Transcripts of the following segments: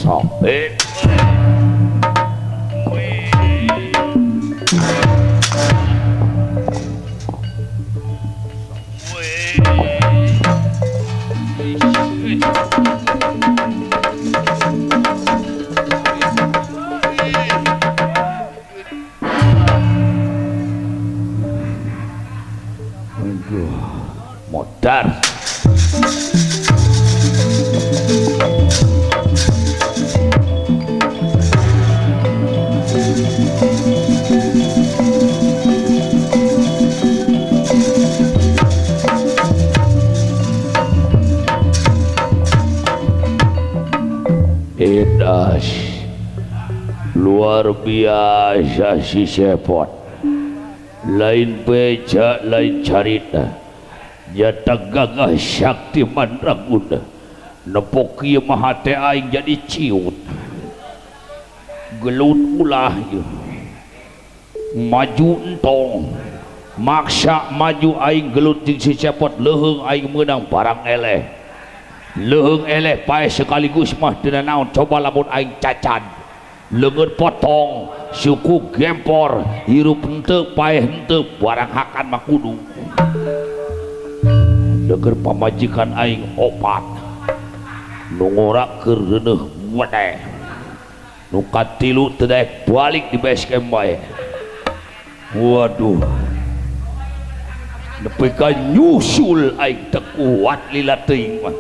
sok modar Edas luar biasa si Sepot lain beja lain carita jata gagah syakti mandraguna nepok ieu mah hate aing jadi ciut gelut ulah ieu maju entong maksa maju aing gelut jeung si Cepot leuheung aing meunang barang eleh leuheung eleh pae sekaligus mah teu naon coba lamun aing cacan leungeun potong suku gempor hirup henteu pae henteu barang hakan mah kudu deger pamajikan aing opat nu ngorakeun reuneuh wedeh nu katilu teu daek balik di base camp bae waduh nepi ka nyusul aing teu kuat lila teuing mah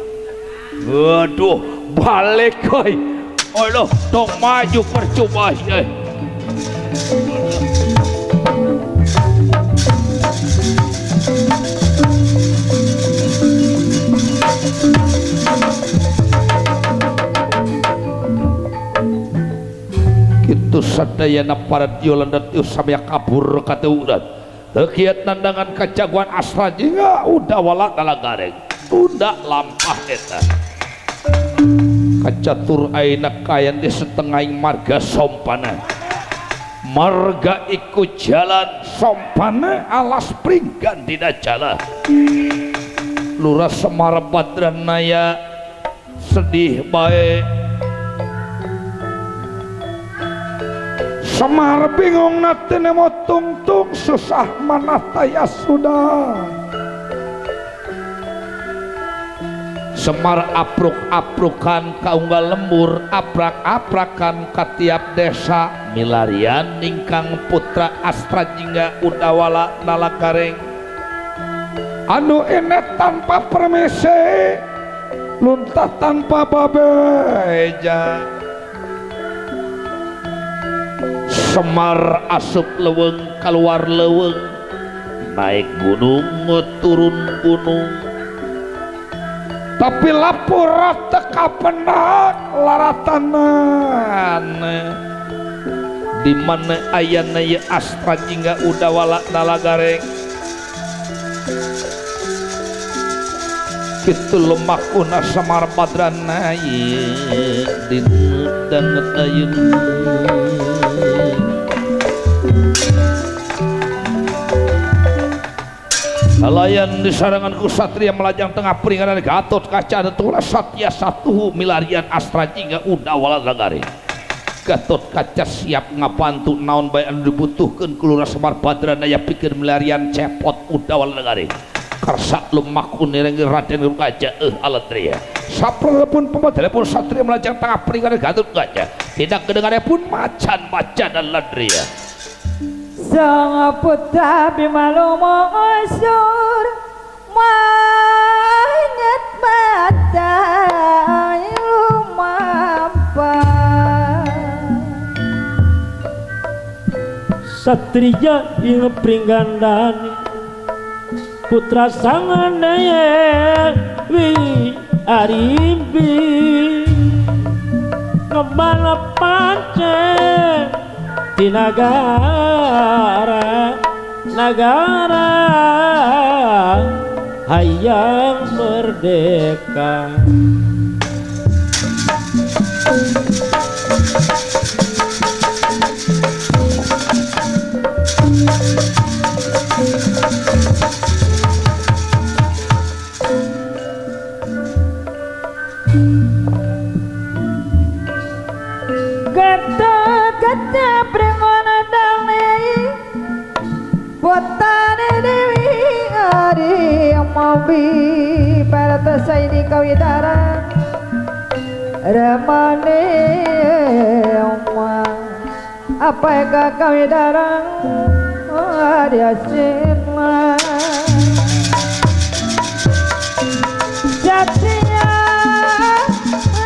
waduh balik euy aduh tong maju percuma euy itu sadayana paradyo landat tiu samya kabur kateuran teukiat nandangan kajagoan asra jingga udah wala dalagareng tunda lampah eta kacatur aina kayan di setengahing marga sompana marga ikut jalan sompana alas pringgan dina jalan Lurah Semar Badranaya sedih bae Semar bingung natene mau tungtung susah manah taya sudah Semar apruk-aprukan kaunggal lembur aprak-aprakan ka tiap desa milarian ningkang putra Astra jingga udawala nalakareng anu enet tanpa permisi luntah tanpa babeja Semar asup leweng keluar leweng naik gunung turun gunung tapi lapor teka penak laratanan di mana ayana ya Astra jingga udawala nalagareng kitu lemakuna Semar Badranaya dindanget ayeun halayan disarangan ku satria melajang tengah peringanan Gatot Kaca tetulah satya satu milarian Astra jingga udawala nagari Gatot Kaca siap ngabantu naon bae anu dibutuhkeun ku Lurah Semar Badranaya pikeun milarian Cepot udawala nagari karsa lumakun nireng Raden Kaca alatria saprapun pemadalepun satria melajang tengah peringanan Gatot Kaca tidak kedengarannya pun macan-macan dan ladria Sang putra bimalumo usur manyet mata lumampah Satria ing pringgandani putra sanganaya wi arimbi ngebala pancen di negara hayang merdeka Ketut kaca pringana dalai Botane dewi ari mabi Parata saini kawidara Ramane oma Apa eka kawidara Ari asinma Jatiya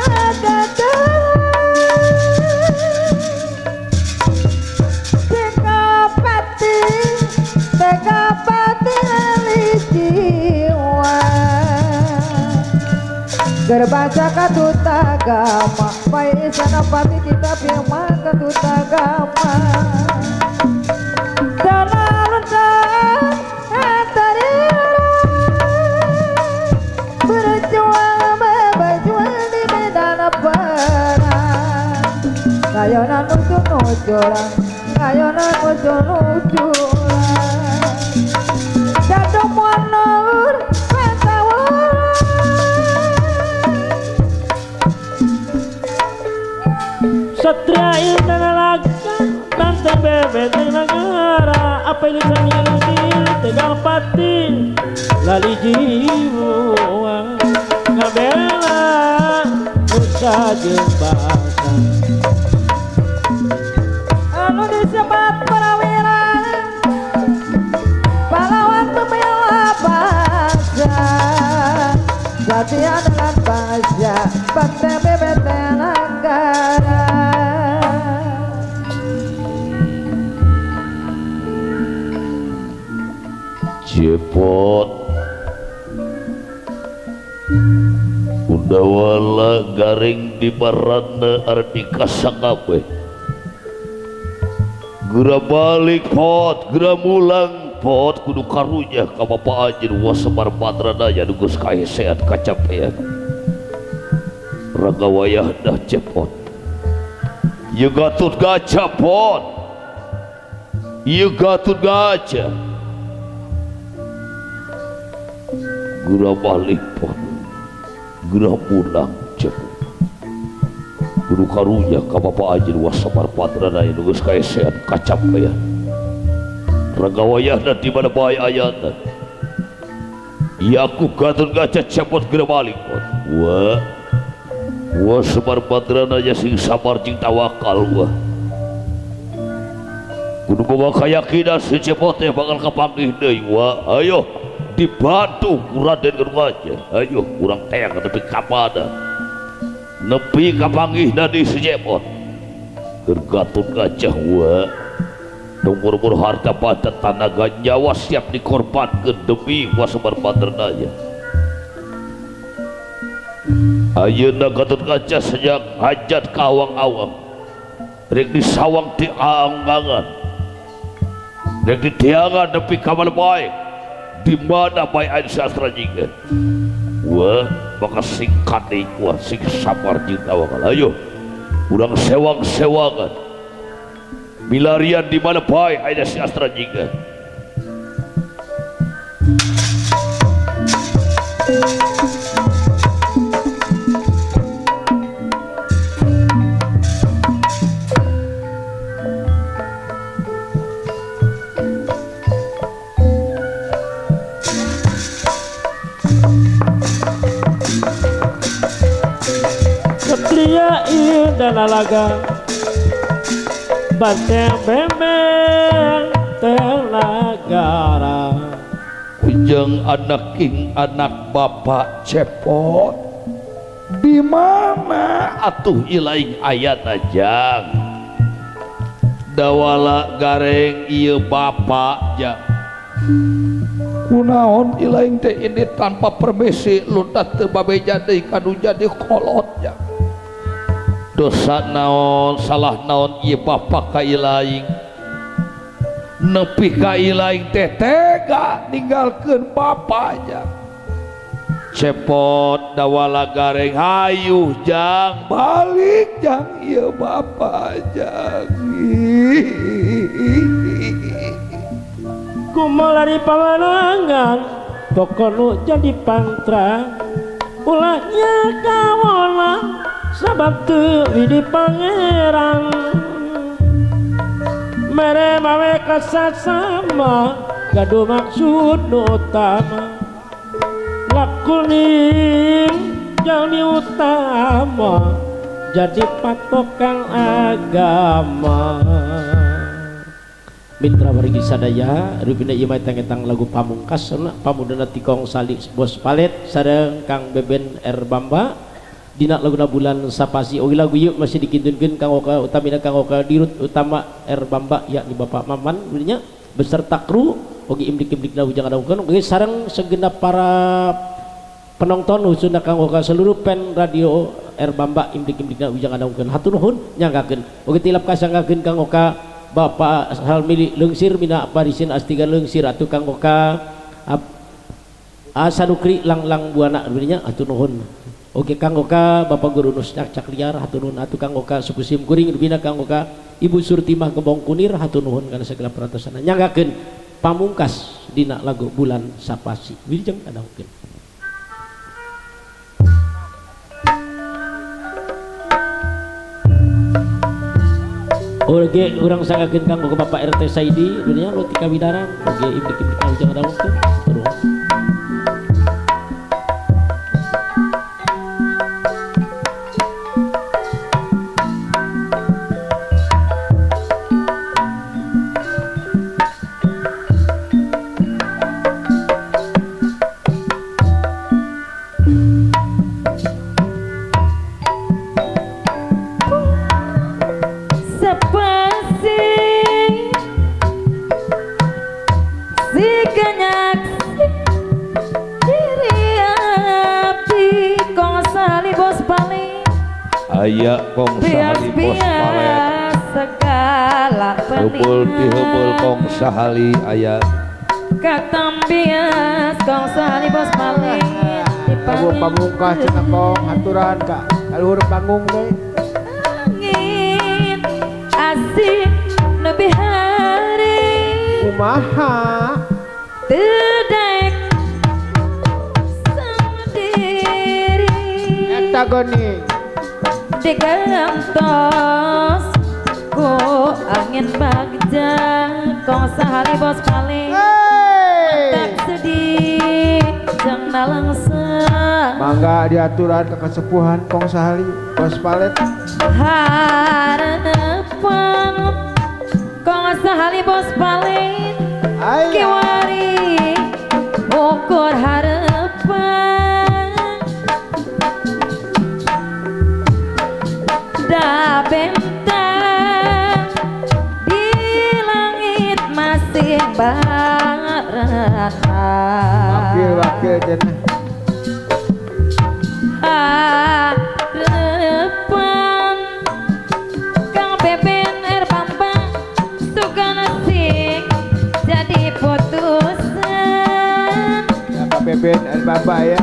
Adata Tekapati jiwa Gerbaca katutagama Paisana pati kita firma katutagama Dalalunta Antarila Berjuang berjuang di medan perang Ngayonan ujung-ujurang Ngayonan ujung-ujurang Jatuh mundur Pentawur Satria indah nalaga Banteng bebek negara Apa ini sambil tegang pati Lali jiwa Ngabela Musa jembasa Anu disebat perawira Pahlawan pembela bangsa Satria dengan bangsa Banteng bebek negara Cepot Udawala garing di baranda ardika sakape Gera balik pot Gera mulang pot Kudu karunya ka Bapak Ajin Wasemar Padranaya Nugus kaesean kacapean Raga wayah dah cepot Ieu gatut gaca pot Ieu gatut gaca Gera balik pot Gera mulang cepot Kudu karunya ka Bapak Ajin Wasemar Padranaya Nugus kaesean kacapean Raga wayahna di mana bae ayatna Yaku gatut gaca cepot gera balik pot Wah Semar Padranaya sing sabar jeung tawakal wah Kudu boga kayakinan si cepot teh bakal kapanggih deui wah ayo dibantu ku Raden Gerwaja ayo urang teang nepi ka mana nepi kapanggihna di si cepot keur gatut gajah wah umur-umur harta bata tanaga nyawa siap dikorbankeun demi Wasemar Padranaya ayeuna Gatut Kaca sejak hajat ka awang-awang rek disawang di anggangan rek ditiangan nepi ka mana bae di mana bae aya sastra jingga wah maka singkat deui wah sing sabar jeung tawakal ayo urang sewang-sewangan milarian di mana bae aya sastra jingga Satria indah nalaga Banteng bebek tenagara Ujang anak king anak bapak cepot di mana atuh ilaing ayat ajang dawala gareng ieu bapak ja kunaon ilaing teh ini tanpa permisi luntat teu babeja deui kanu jadi kolot ja dosa naon salah naon ieu bapak ka ilaing nepi ka ilaing teh tega ninggalkeun bapaknya cepot dawala gareng hayu jang balik jang ieu bapak jang kumaha lari pamanangan pokonu jadi pantrang ulahnya kawana sabab teu widi pangeran mere mawe kasasama gaduh maksud nu utama lakuning jalmi utama jadi patokan agama mitra wargi sadaya rupina ieu mah tang lagu pamungkas pamudana tikong sali bos palet sareng Kang Beben R Bamba dina laguna bulan sapasi oge lagu ieu masih dikintunkeun Kang Oka utamina Kang Oka dirut utama R Bamba yakni Bapak Maman nya beserta kru oge imdik-imdikna ujang adaungkeun oge sareng segenap para penonton khususna Kang Oka seluruh pen radio R Bamba imdik-imdikna ujang adaungkeun hatur nuhun nyanggakeun oge tilap kasanggakeun Kang Oka Bapak Salmili Leungsir mina parisin astiga Leungsir atuh Kang Oka Asanukri lang buana nya hatur nuhun oge Kang Oka Bapak Guru Nus cak liar hatur nuhun atuh Kang Oka suku sim kuring rubina Kang Oka Ibu Surtimah Kebong Kunir hatur nuhun kana segala peratosana nyanggakeun pamungkas dina lagu bulan sapasi wilujeng adaungkeun. Oke, urang sangakeun Kang Oka Bapak RT Saidi dunia lo tika widaran oke imdik-imdik ujang adaungkeun turun. Aya kong sahali bos palet segala hubul dihubul kong sahali aya katambias kong sahali bos palet Abu pamungkas cenah kong aturan ka kaluhur panggung deui angin asik lebih hari kumaha tedek sendiri eta geuning digantos ku angin bagja kong sahali bos paling tak sedih jang nalangsang mangga diaturan ke kesepuhan kong sahali bos palet harapan kong sahali bos paling kiwari ukur harapan da bentang di langit masih barana wakil cenah harapan Kang Beben R Bamba suka nasik jadi putusan ya Kang Beben R Bamba ya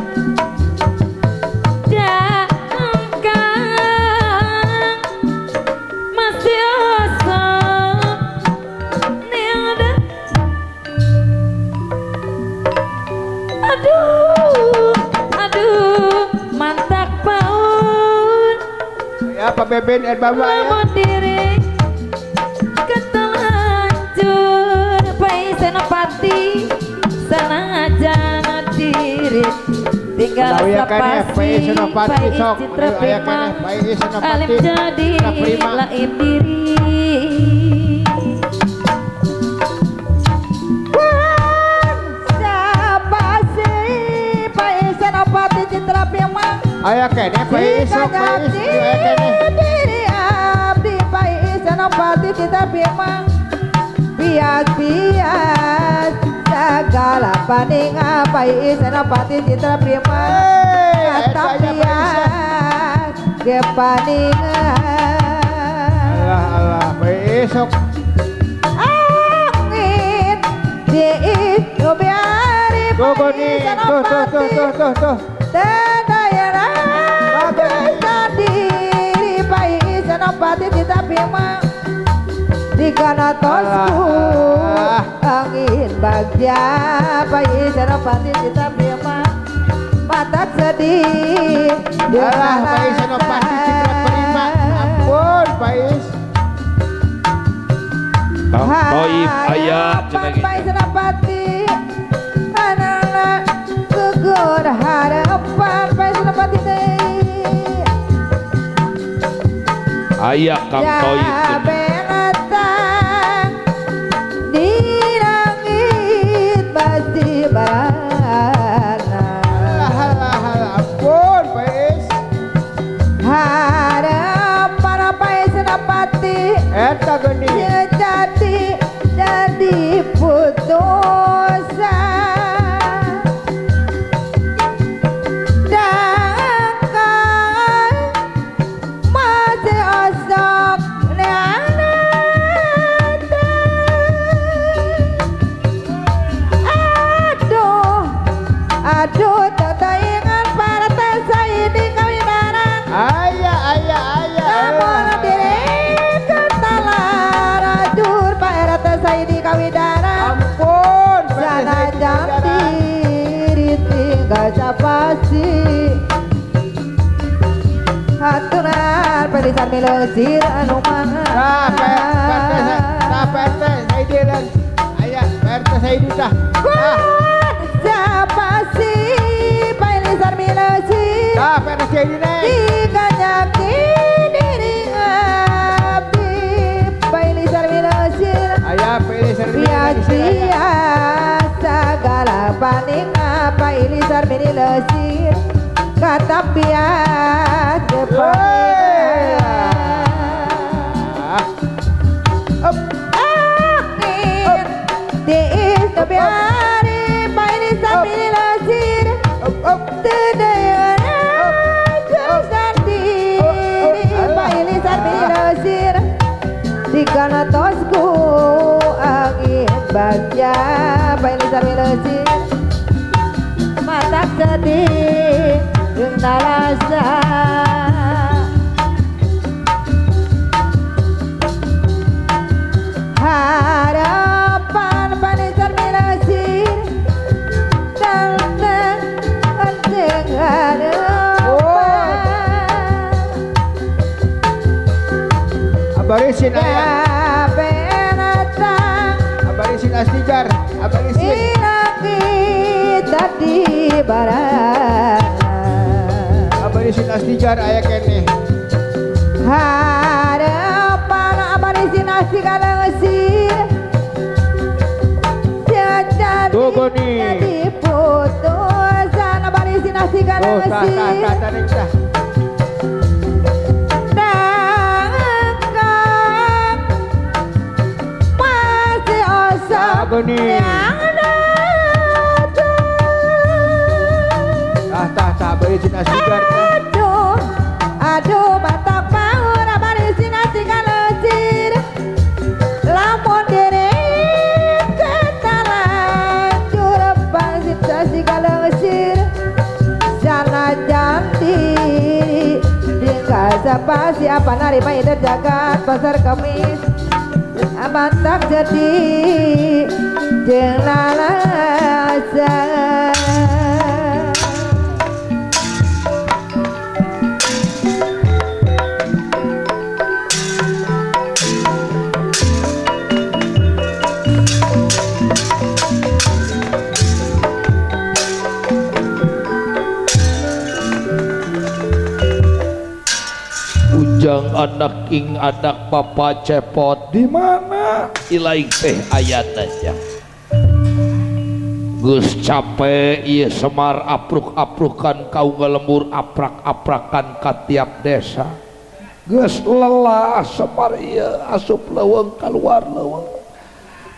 Pak Beben R Bamba ya diri ketelanjur pai senopati sanajan diri tinggal sapasi pai citra prima alim jadi lain diri sapasi pai senopati citra prima aya kene pai esok aya kene diri abdi pai senopati citra prima bias-bias segala paninga pai senopati citra prima kata bias ge paninga alah pai esok angin di itu biari pai senopati tedayana diri pai senopati citra prima dikana tosku angin bagja pai senopati citra prima mata sedih alah pai senopati citra aya cenah Pai gitu. Senapati anak gugur harapan Pai Senapati teh Aya Kang Toy benatang di langit pasti barana Ampun Pais. harapan Pai Senapati Eta geni. jadi putusan dangkan masih osok neanata aduh tetaingan para tesai di kawinan Ayah. namun diri ketalan ajur para tesai di kawinan Ampun. sana diri tinggal capasi haturan pelisan milesir anu Nah, PT Saidiran. Ayah, PT Saidiran. Nah, capasi pelisan milesir PT Saidiran. diganyaki diri abdi pelisan milesir Ayah, PT Saidiran. sia-sia segala paning apa ini sarmini lesir kata piat depan angin diis kebiari apa ini sarmini lesir tedayana kesan diri apa ini sarmini lesir dikana tosku angin baca bayi sarmi lesir mata sedih dengan rasa harapan bayi sarmi lesir dan dengan Abarisin ayah. benatang Abarisin Asnijar. Abarisin. Inakit tadi barang Abarisin Asnijar ayah kene. harapan abarisin nasi kalengsin Tuh, Goni. jadi putusan abarisin nasi Oh, kalengsin tarik dah. nangkap masih osok Goni. yang Tah, Abarisin Asnijar. aduh batak bangun abarisin nasi kalengsin lamun diri ketalanjur pangsit nasi kalengsin sana janti tinggal sapasi apa nari bayi terjagat pasar kemis abantak jadi jeung lalasa Ujang anak ing anak papa cepot di mana ilaing teh ayat aja Gus capek ieu Semar apruk-aprukan kau ngelembur aprak-aprakan ka tiap desa Gus lelah Semar ieu asup leuweung keluar leuweung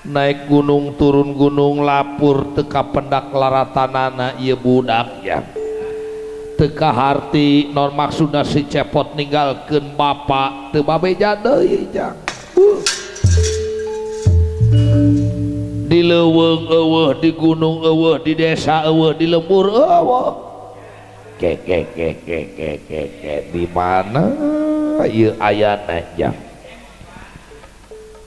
naik gunung turun gunung lapur teka pendak laratanana ieu budak ya teka harti non maksudna si cepot ninggalkeun bapa teu babeja deui jang di leuweung eueuh di gunung eueuh di desa eueuh di lembur eueuh ke di mana ieu ayana jang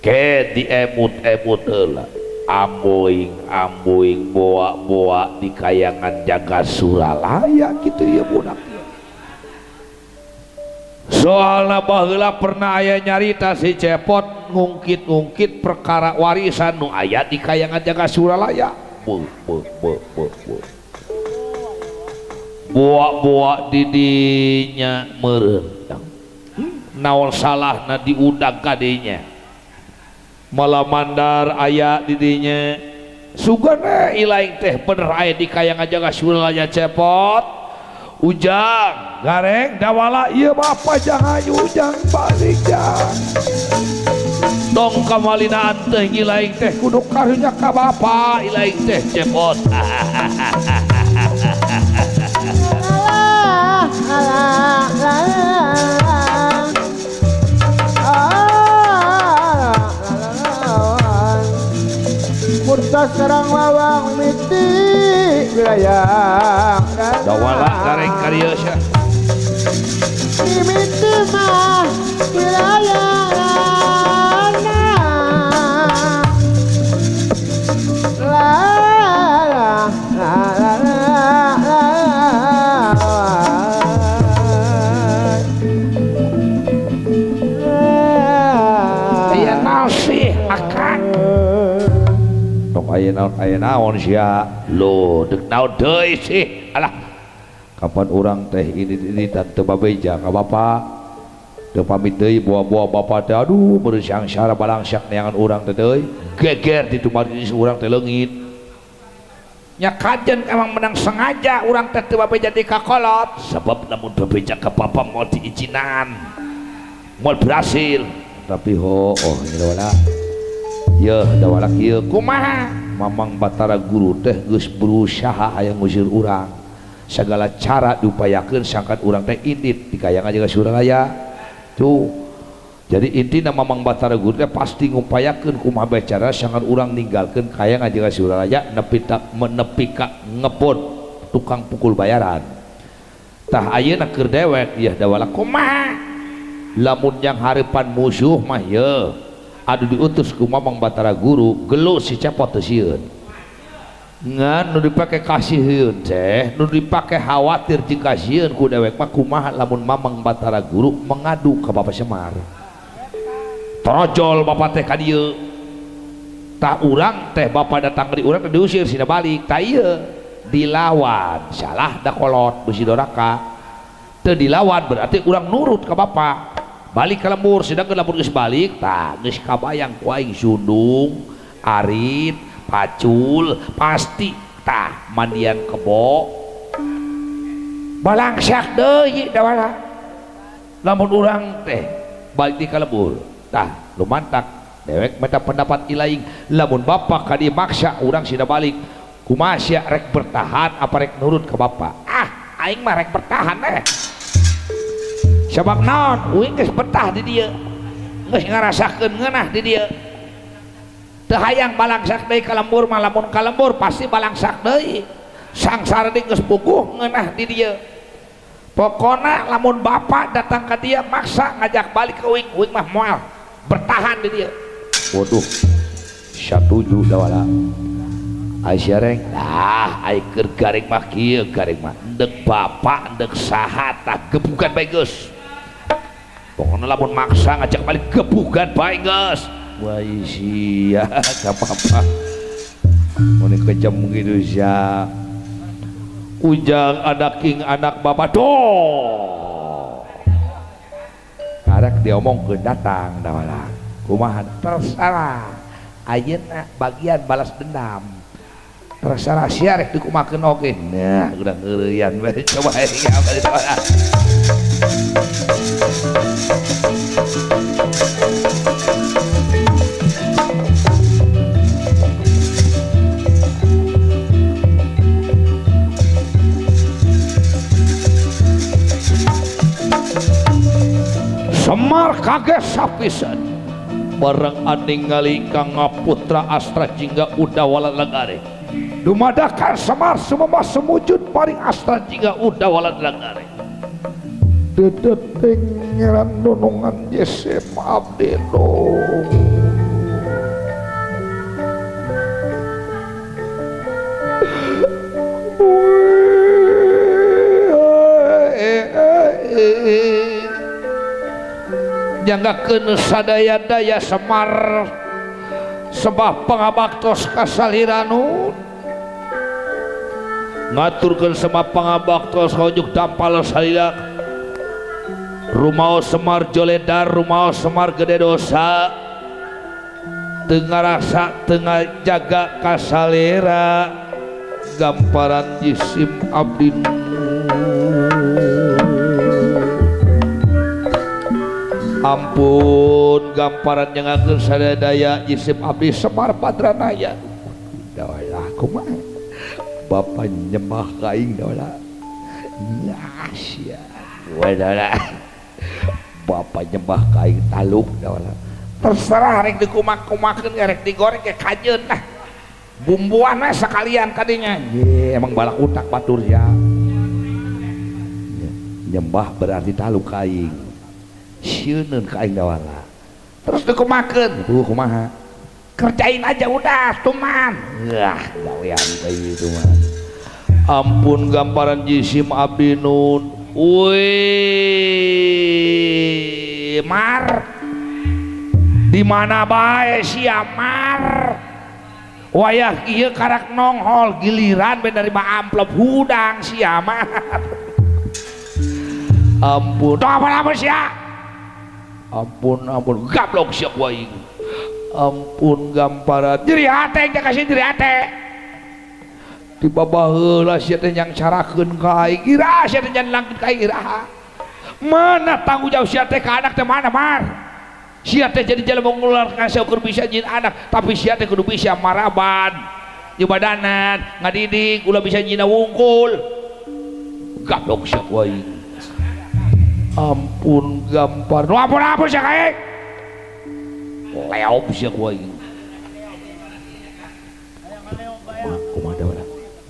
ke di emut-emut heula amboing boa di kayangan jaga Suralaya gitu ya budak soalna baheula pernah aya nyarita si cepot ngungkit perkara warisan nu aya di kayangan Jaga Suralaya. Buak-buak didinya meureun. Naon salahna diundang kadinya. Malah mandar aya didinya. Sugana ilaing teh bener aya di kayangan Jaga Suralaya cepot. Ujang, gareng, dawala, iya bapak jangan ujang balik jang. Dong kamalina teh ilaing teh kudu karunya ka bapak ilaing teh cepot. Murtas serang lawang miti wilayah Dawala gareng karieu sia. miti mah wilayah Aya naon sih akang? Dong aya naon sia? Loh, deuk naon deui sih? Alah. Kapan orang teh ini tante babeja ka bapak? Teu pamit deui buah-buah bapak teh aduh meureuh syara balangsak neangan urang teh deui. Geger di tumaris urang teh leungit. Nya kajen emang menang sengaja urang teh teu babeja di kakolot. Sebab lamun babeja ka bapak mau diizinan. Moal berhasil. Tapi ini dawala. Yeuh dawala kieu kumaha? Mamang Batara Guru teh geus berusaha aya ngusir urang. Segala cara diupayakeun sangkan urang teh indit di kayangan Jaga Suralaya. Tuh. Jadi intina Mamang Batara Guru teh pasti ngupayakeun kumaha bae cara sangkan urang ninggalkeun kayangan Jaga Suralaya nepi ka ngepot tukang pukul bayaran. Tah ayeuna keur dewek ieu dawala kumaha? Lamun yang harapan musuh mah ya adu diutus ku Mamang Batara Guru gelu si cepot teu sieun ngan nu dipake kasihieun teh nu dipake khawatir jika sieun ku dewek mah kumaha lamun Mamang Batara Guru mengadu ka Bapak Semar torojol bapak teh ka dieu tah urang teh bapak datang di urang teh diusir sina balik tah ieu dilawan salah da kolot beusi doraka teu dilawan berarti urang nurut ka bapak balik ke lembur sedangkan lamun geus balik tah geus kabayang ku aing sundung arit pacul pasti tah mandian kebo balangsak deui dawala lamun urang teh balik di ka lembur tah lumantak dewek meta pendapat ilaing lamun bapak ka dieu maksa urang sida balik kumaha sia rek bertahan apa rek nurut ke bapak aing mah rek bertahan sebab naon uing geus betah di dieu geus ngarasakeun ngeunah di dieu teu hayang balangsak deui ka lembur mah lamun ka lembur pasti balangsak deui sangsara deui geus puguh ngeunah di dieu pokona lamun bapak datang ka dieu maksa ngajak balik ke uing mah moal bertahan di dieu waduh satuju dawala ai sareng ai keur garing mah kieu garing mah endek bapak endek saha tah gebukan bae geus pokoknya lamun maksa ngajak balik gebukan bae geus wah sia ka papa mun kejam gitu sia ujang anak king anak bapak doh karek diomongkeun datang dawala kumaha terserah ayeuna bagian balas dendam terserah sia rek dikumakeun oge nah udah ngeureuyan bae coba ya bari dawala Semar kaget sapisan bareng aningali Kang Putra Astra Jingga Udawala Lagare dumadakan Semar sumema semujud paring Astra Jingga Udawala Lagare dedeting ngeran nunungan Yese Abdeno nyanggakeun sadaya-daya Semar sebab pangabaktos kasaliranun ngaturkeun sama pangabaktos hojuk dampal salila rumaos Semar joledar rumaos Semar gede dosa tengah rasa tengah jaga kasalera gamparan jisim abdi ampun gamparan nyangakeun sadaya jisim abdi Semar Padranaya dawalah kumaha Bapak nyembah kaing dawalah ngasya wadala Bapak nyembah kaing taluk dawalah terserah rek dikumak-kumakeun rek digoreng ke kajeun nah bumbuan we sekalian kadinya ye emang balak utak batur ya nyembah berarti taluk kaing sieunun kaing dawala terus dikumakeun kumaha kerjain aja udah tuman yah gawean kayak gitu mah ampun gamparan jisim abdi nun wih Mar di mana bae sia Mar wayah ieu karak nonghol giliran ben dari amplop hudang sia Mar ampun apa sia ampun gablok sia waing ampun gamparan diri hate teh kasih diri hate di babah heula sia teh nyang carakeun ka aing ira sia teh nyang langkeun ka aing iraha mana tanggung jawab sia teh ka anak teh mana Mar sia teh jadi jalan mengularkan syukur bisa jin anak tapi sia teh kudu bisa maraban nyubadanan ngadidik ulah bisa jina wungkul gablok sia waing ampun gampar nu ampun sia kae leop sia waing kumaha dawana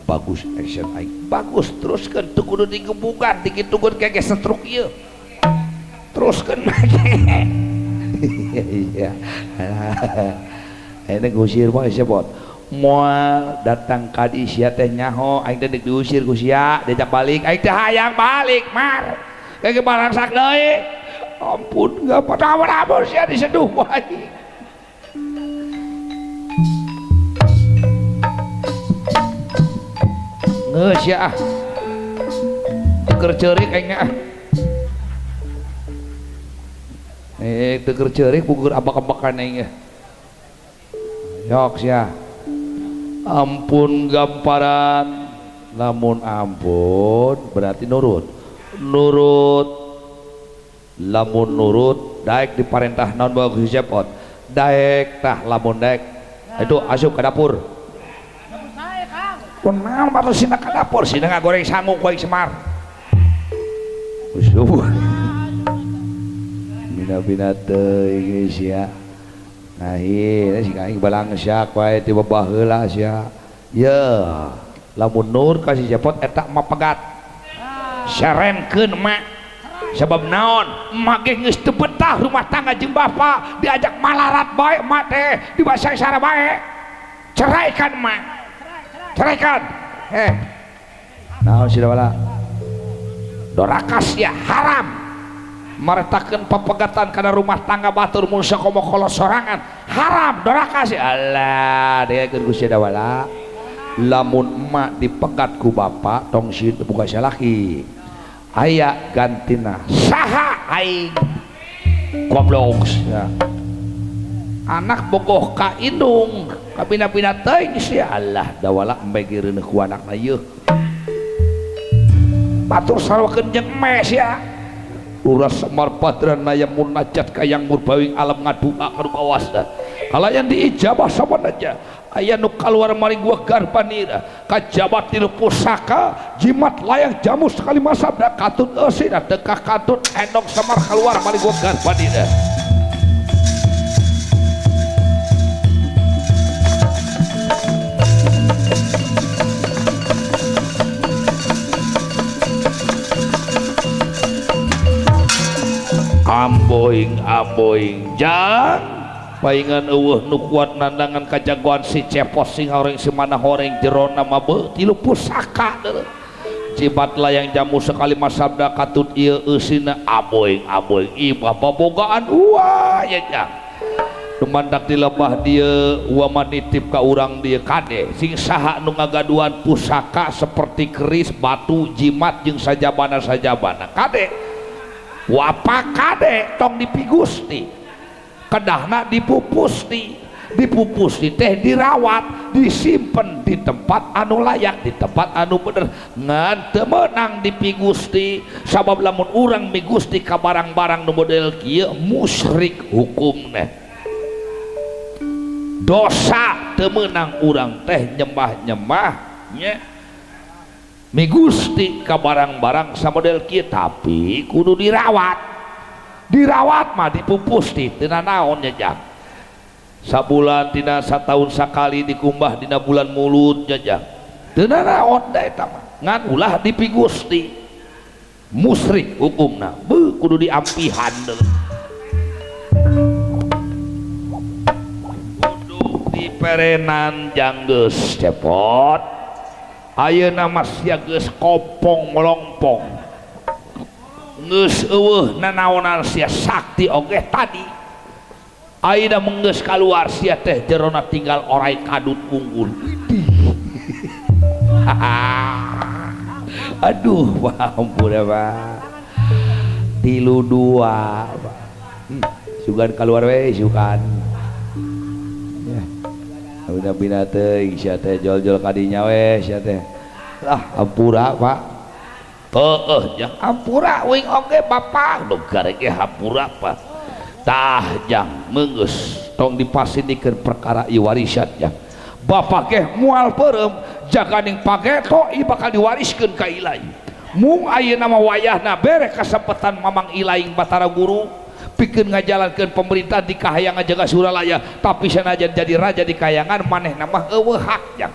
bagus action aing bagus teruskeun teu kudu digebugan dikitukeun kege setruk ieu teruskeun iya ini gusir mah siapa moal datang kadi sia teh nyaho aing teh diusir ku sia diajak balik aing teh hayang balik Mar kage barangsak deui ampun enggak apa-apa sia diseduh wae geus ya keur ceurik aing ah teger ceurik pugur abak-abakan aing yok sia ampun gamparan lamun ampun berarti nurut lamun nurut daek diparentah naon bagus siapot daek tah lamun daek itu asup ke dapur kunaon batur sina ka dapur sina ngagoreng sangu ku aing Semar usuh bina-bina teuing sia nah ieu si aing balang syak wae ti babah heula sia ye lamun nur kasih japot eta mah pegat sarenkeun mak sabab naon emak ge geus teu betah rumah tangga jeung bapa diajak malarat bae emak teh dibasai sara bae ceraikan emak ceraikan naon sida bala dorakas ya haram maretakeun papegatan kana rumah tangga batur mun sakomo kolo sorangan haram doraka sih Allah degeun Gusti dawala lamun emak dipegat ku bapa tong sieun buka salaki aya gantina saha aing goblok ya anak bogoh ka indung kabina-bina teuing sia Allah dawala embe gireuneuh ku anakna ieu batur sarwakeun jeung mes ya Uras Semar Padranaya munajat kayang murbawing alam ngadua kanu kawasna kalayan diijabah sabanaja aya nu kaluar maring gua garbanira kajabat tilu pusaka jimat layang jamu sekali masabda katun eusina teu katun endong Semar kaluar maring gua garbanira amboing jang paingan eueuh nu kuat nandangan kajagoan si cepos sing horeng si mana horeng jerona mah beu tilu pusaka cibat layang jamu sekali masabda katut ieu eusina aboing ieu bobogaan ya jang dumandak di lebah dia wa manitip ka urang dia kade sing saha nu ngagaduhan pusaka seperti keris batu jimat jeung sajabana kade wapa kade tong dipigusti kedahna dipupusti teh dirawat disimpen di tempat anu layak di tempat anu bener ngan teu meunang dipigusti sabab lamun urang migusti ka barang-barang nu model kieu musyrik hukumna dosa teu meunang urang teh nyembah nya migusti ka barang-barang samodel kieu tapi kudu dirawat mah dipupusti teu naon nya jang sabulan tina sataun sakali dikumbah dina bulan mulut jajang teu naon da eta mah ngan ulah dipigusti musyrik hukumna beuh kudu diampihan deui perenan janggeus cepot ayeuna mah sia geus kopong melompong geus eueuh nanaonan sia sakti oge tadi ayeuna menggeus kaluar sia teh jerona tinggal orai kadut unggul aduh ampun Pak 32 sugan kaluar we sugan udah bina teuing sia teh jol-jol kadinya we sia teh lah hampura Pak jang hampura wing oge Bapak do garek ge hampura Pak tah jang meunggeus tong dipasinikeun perkara ieu warisan jang Bapak ge moal peureum jaganing pageto ieu bakal diwariskeun ka ilaing mung ayeuna mah wayahna bere kasempetan mamang ilaing Batara Guru pikeun ngajalankeun pemerintah di kahayangan jaga Suralaya tapi sanajan jadi raja di kahayangan manehna mah eueuh hak jang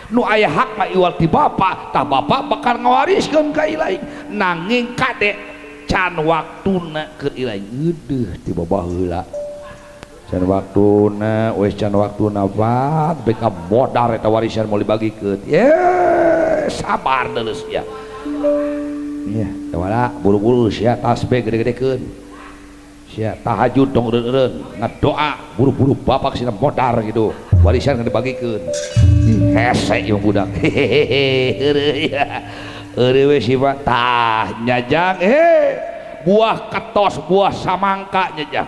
nu aya hak mah iwal ti bapa tah bapa bakal ngawariskeun ka ilaing nanging kade can waktuna keur ilaing eudeuh ti babah heula can waktuna wes can waktuna bat beka modar eta warisan mau dibagikeun sabar deuleuh sia tawala buru-buru sia tasbih gede-gedekeun sia tahajud dong eureun ngadoa buru-buru bapak sina modar gitu warisan kan dibagikeun hese ieu budak heureuh we siapa tah nyajang buah ketos buah samangka nyajang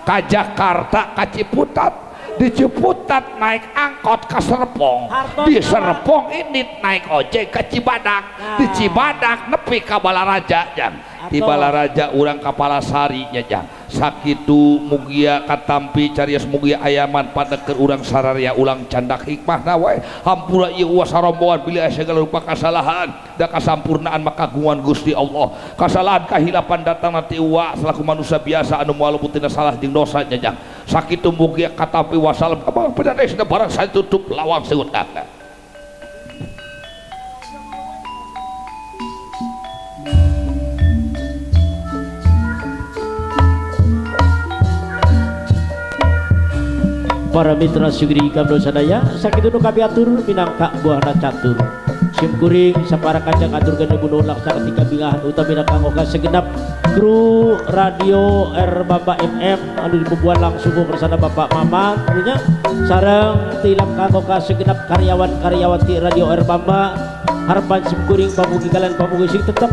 ka Jakarta ka Ciputat di Ciputat naik angkot ke Serpong di Serpong ini naik ojek ke Cibadak di Cibadak nepi ka Balaraja jang di Balaraja urang Kapala Sari jang sakitu mugia katampi carios mugia ayaman padeker urang sararia ulang candak hikmah wae hampura ieu wasarombongan bila segala rupa kasalahan da kasampurnaan makagungan Gusti Allah kasalahan kahilapan datang nanti uwa selaku manusia biasa anu moal putina salah jeung dosa jang sakitu mugia katampi wasalam abang pedades barang saya tutup lawang seut kakak para mitra sugri kamdo sadaya sakitu nu kami atur minangka buahna catur sim kuring sapara kancang aturkeun gunung laksana tika bingahan utamina kanggo segenap kru radio Bamba FM anu dipubuan langsung bersama Bapak Maman nya sareng tilam kanggo segenap karyawan-karyawati radio Bamba harapan sim kuring pamugi kalian pamugi sing tetep